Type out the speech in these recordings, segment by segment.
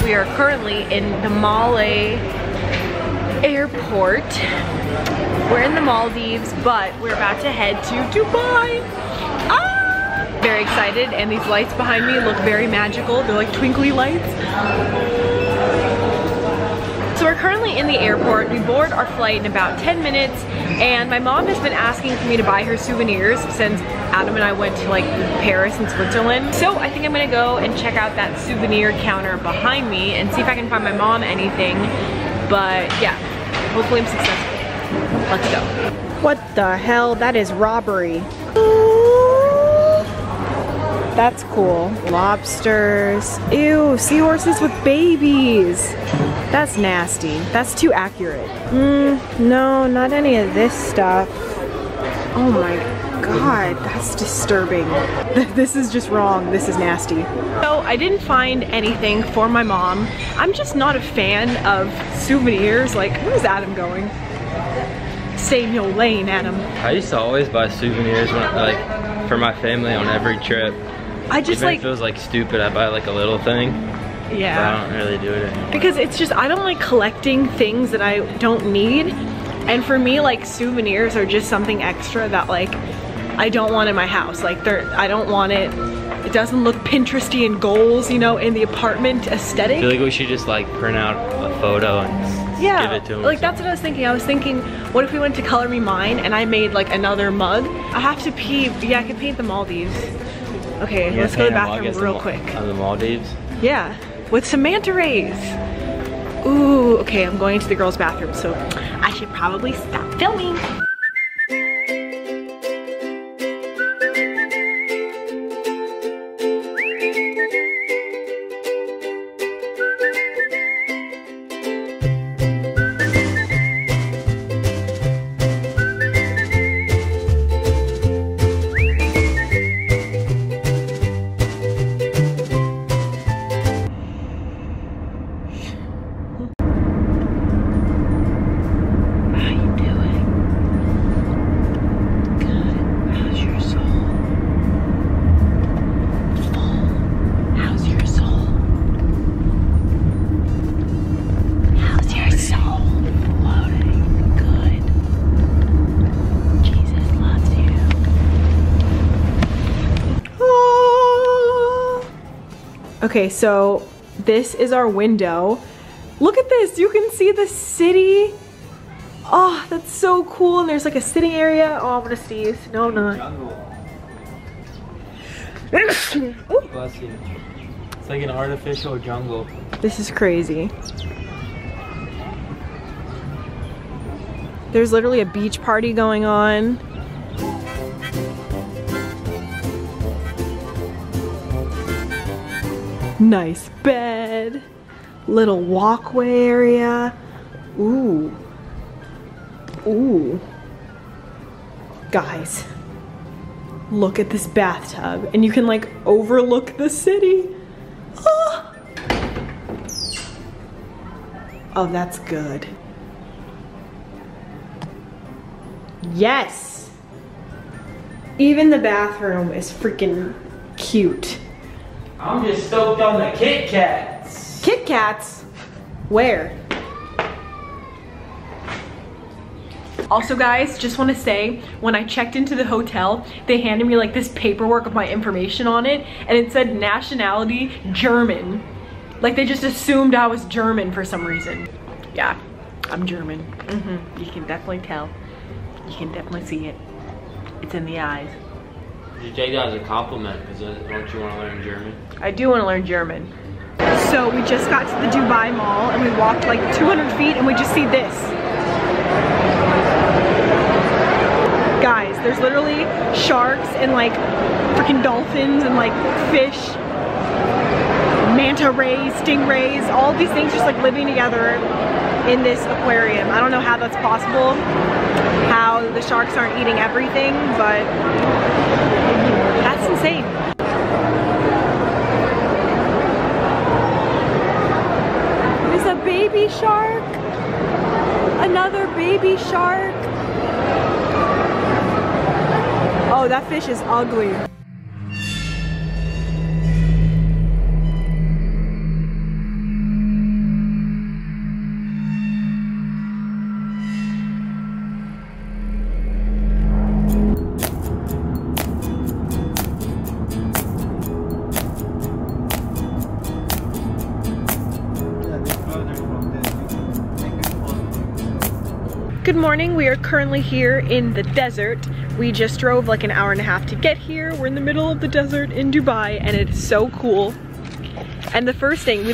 we are currently in the Male airport. We're in the Maldives, but we're about to head to Dubai. Ah! Very excited, and these lights behind me look very magical. They're like twinkly lights. So we're currently in the airport. We board our flight in about 10 minutes, and my mom has been asking for me to buy her souvenirs since Adam and I went to like Paris and Switzerland. So I think I'm gonna go and check out that souvenir counter behind me and see if I can find my mom anything. But yeah, hopefully I'm successful. Let's go. What the hell? That is robbery. That's cool. Lobsters. Ew, seahorses with babies. That's nasty. That's too accurate. No, not any of this stuff. Oh my God, that's disturbing. This is just wrong. This is nasty. So I didn't find anything for my mom. I'm just not a fan of souvenirs. Like, where's Adam going? Stay in your lane, Adam. I used to always buy souvenirs when, like, for my family on every trip. I just Even if it feels like stupid, I buy like a little thing. Yeah. But I don't really do it anymore. Because it's just, I don't like collecting things that I don't need. And for me, like, souvenirs are just something extra that like I don't want in my house. Like, I don't want it. It doesn't look Pinteresty and goals, you know, in the apartment aesthetic. I feel like we should just like print out a photo and give it to them. Like that's what I was thinking. I was thinking, what if we went to Color Me Mine and I made like another mug? I have to pee. Yeah, I can paint the Maldives. Okay, let's go to the bathroom real quick. On the Maldives? Yeah, with some manta rays. Ooh, okay, I'm going to the girls' bathroom, so I should probably stop filming. Okay, so this is our window. Look at this, you can see the city. Oh, that's so cool. And there's like a sitting area. Oh, I'm gonna sneeze. No, I'm not. Jungle. Bless you. It's like an artificial jungle. This is crazy. There's literally a beach party going on. Nice bed, little walkway area. Ooh. Ooh. Guys, look at this bathtub, and you can like overlook the city. Oh, oh, that's good. Yes. Even the bathroom is freaking cute. I'm just stoked on the Kit Kats. Kit Kats? Where? Also guys, just want to say, when I checked into the hotel, they handed me like this paperwork with my information on it, and it said nationality German. Like they just assumed I was German for some reason. Yeah, I'm German. You can definitely tell. You can definitely see it. It's in the eyes. You take that as a compliment, because don't you want to learn German? I do want to learn German. So we just got to the Dubai Mall and we walked like 200 feet and we just see this. Guys, there's literally sharks and like freaking dolphins and like fish, manta rays, stingrays, all these things just like living together in this aquarium. I don't know how that's possible, how the sharks aren't eating everything, but that's insane. There's a baby shark. Another baby shark. Oh, that fish is ugly. Good morning, we are currently here in the desert. We just drove like an hour and a half to get here. We're in the middle of the desert in Dubai and it is so cool. And the first thing, we're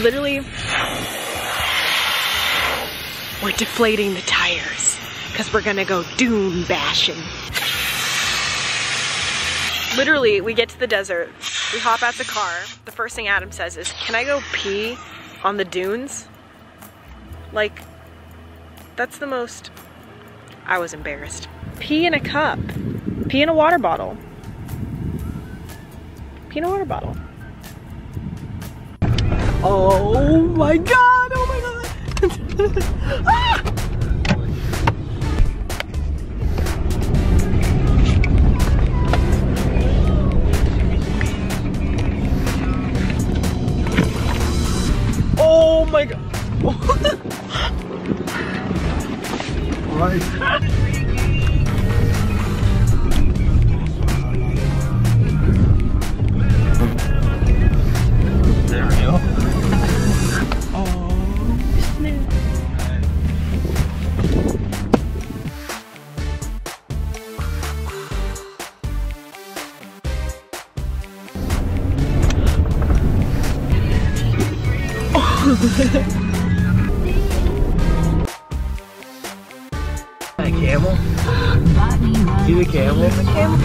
deflating the tires because we're gonna go dune bashing. Literally, we get to the desert, we hop out the car. The first thing Adam says is, "Can I go pee on the dunes?" Like, that's the most, I was embarrassed. Pee in a cup. Pee in a water bottle. Pee in a water bottle. Oh my god, oh my god. Ah! Oh my god. Right. There we go. Oh, snap. A camel? See the camel? The camel.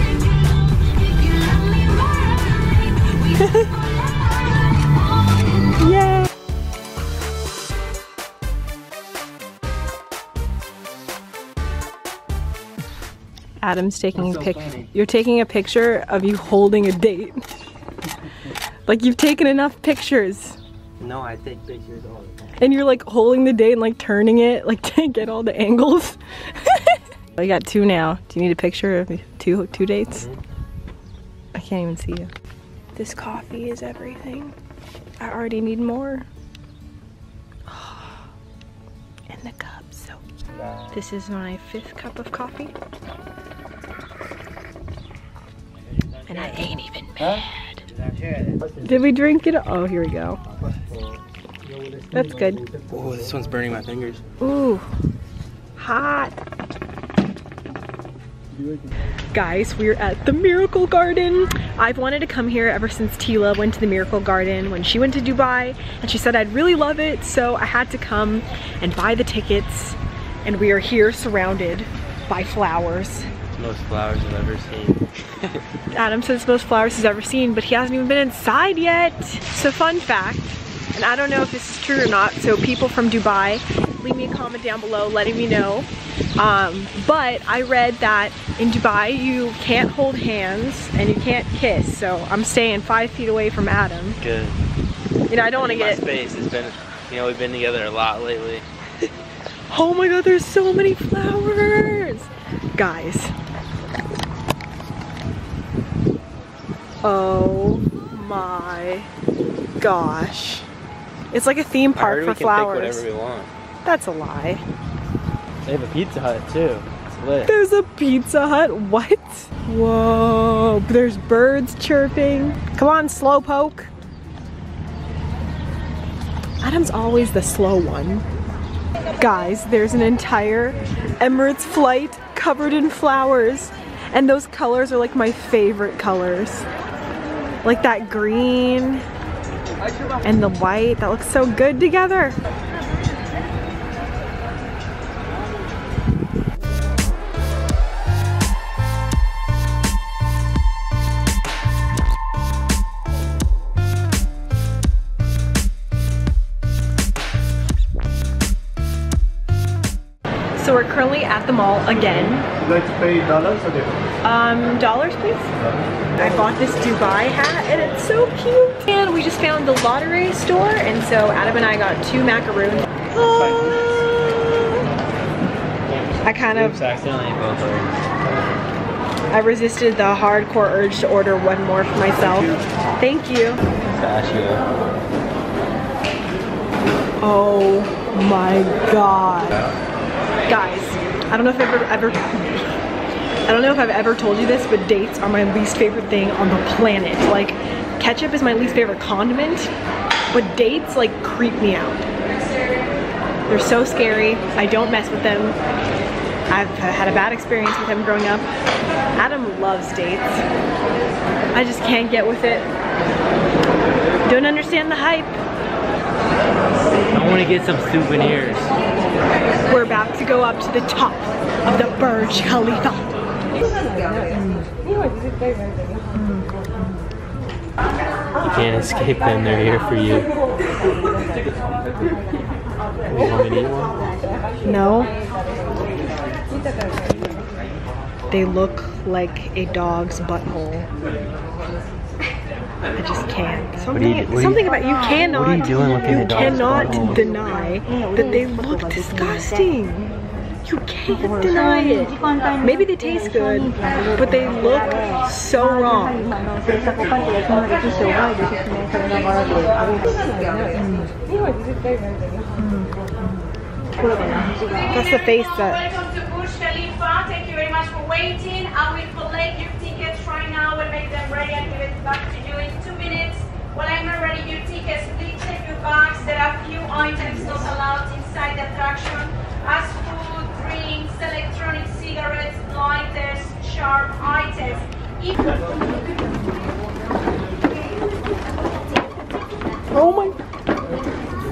Yay! Adam's taking a picture. You're taking a picture of you holding a date. Like you've taken enough pictures. No, I take pictures all the time. And you're like holding the date and like turning it like to get all the angles. I got two now. Do you need a picture of two dates? Mm-hmm. I can't even see you. This coffee is everything. I already need more. And the cup, so cute. This is my 5th cup of coffee. And I ain't even mad. Did we drink it? Oh, here we go. That's good. Oh, this one's burning my fingers. Ooh, hot. Guys, we're at the Miracle Garden. I've wanted to come here ever since Tila went to the Miracle Garden when she went to Dubai, and she said I'd really love it, so I had to come and buy the tickets, and we are here surrounded by flowers. Most flowers I've ever seen. Adam says most flowers he's ever seen, but he hasn't even been inside yet. So fun fact, and I don't know if this is true or not, so people from Dubai, leave me a comment down below letting me know. But I read that in Dubai you can't hold hands and you can't kiss, so I'm staying 5 feet away from Adam. Good. You know, I don't want to get space. It's been, you know, we've been together a lot lately. Oh my god, there's so many flowers! Guys. Oh my gosh. It's like a theme park for flowers. Pick whatever we want. That's a lie. They have a Pizza Hut too. It's lit. There's a Pizza Hut? What? Whoa, there's birds chirping. Come on, slowpoke. Adam's always the slow one. Guys, there's an entire Emirates flight covered in flowers. And those colors are like my favorite colors. Like that green and the white, that looks so good together. So we're currently at the mall again. Would you like to pay dollars or different? Dollars please. I bought this Dubai hat and it's so cute. And we just found the lottery store, and so Adam and I got 2 macaroons. I kind of I resisted the hardcore urge to order one more for myself. Thank you. Oh my god. Guys, I don't know if I've ever told you this, but dates are my least favorite thing on the planet. Like, ketchup is my least favorite condiment, but dates like creep me out. They're so scary. I don't mess with them. I've had a bad experience with him growing up. Adam loves dates. I just can't get with it. Don't understand the hype. I want to get some souvenirs. We're about to go up to the top of the Burj Khalifa. You can't escape them, they're here for you. You want me to eat one? No. They look like a dog's butthole. I just can't. Something about you cannot. What are you doing looking at dogs' cannot deny that they look disgusting. You can't deny it. Maybe they taste good, but they look so wrong. That's the face that. Welcome to Burj Khalifa. Thank you very much for waiting. I will collect your tickets right now. We'll make them ready and give it back to you in 2 minutes. While I'm not ready your tickets, please check your bags. There are few items not allowed inside the attraction, as food, drinks, electronic cigarettes, lighters, sharp items. Oh my.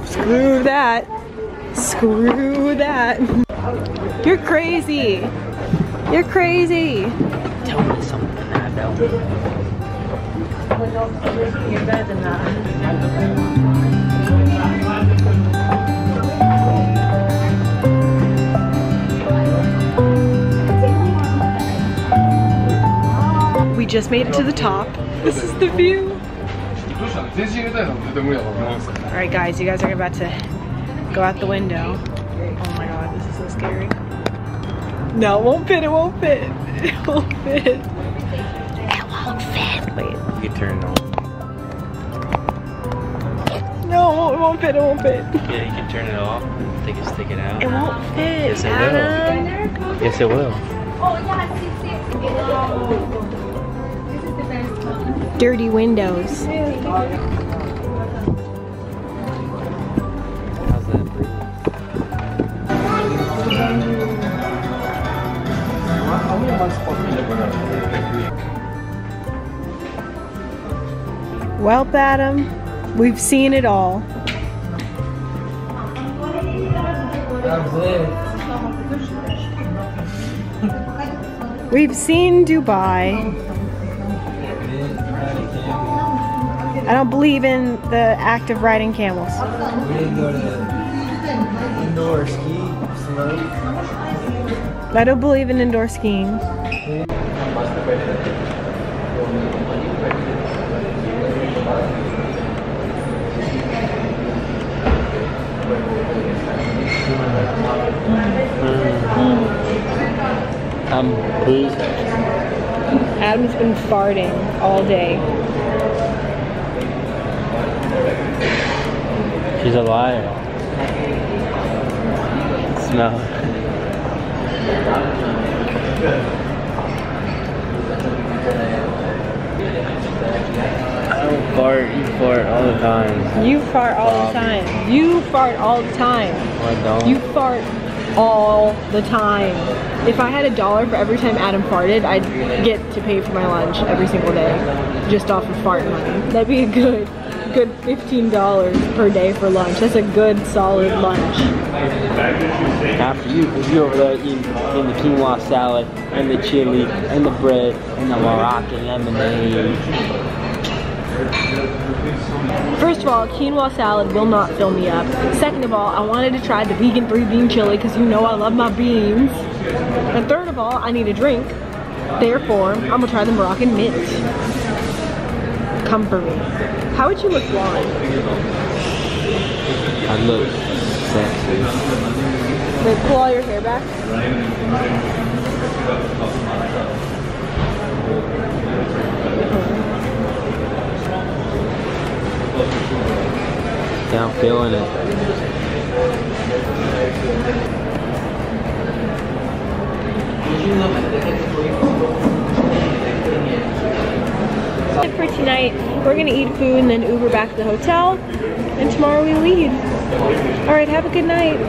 Screw that. Screw that. You're crazy. You're crazy. Tell me something I don't. You're better than that. We just made it to the top. This is the view. Alright guys, you guys are about to go out the window. Oh my god, this is so scary. No, it won't fit, it won't fit. It won't fit. It won't fit. Wait. You can turn it on. No, it won't fit, it won't fit. Yeah, you can turn it off. Stick it out. It won't fit. Yes, it will. Yes, it will. Dirty windows. How's that for you? Well, Adam, we've seen it all. We've seen Dubai. I don't believe in the act of riding camels. We didn't go to indoor ski slope. I don't believe in indoor skiing. Please. Adam's been farting all day. She's a liar. Smell. I don't fart, you fart all the time. You fart all the time. You fart all the time. I don't. You fart all the time. If I had $1 for every time Adam farted, I'd get to pay for my lunch every single day, just off of fart money. That'd be a good $15 per day for lunch. That's a good, solid lunch. After you, because you're over there eating the quinoa salad, and the chili, and the bread, and the Moroccan lemonade. First of all, quinoa salad will not fill me up. Second of all, I wanted to try the vegan 3-bean chili because you know I love my beans. And third of all, I need a drink. Therefore, I'm gonna try the Moroccan mint. Come for me. How would you look blonde? I look sexy. Like, pull all your hair back? Yeah, I'm feeling it. For tonight, we're gonna eat food and then Uber back to the hotel, and tomorrow we leave. All right, have a good night.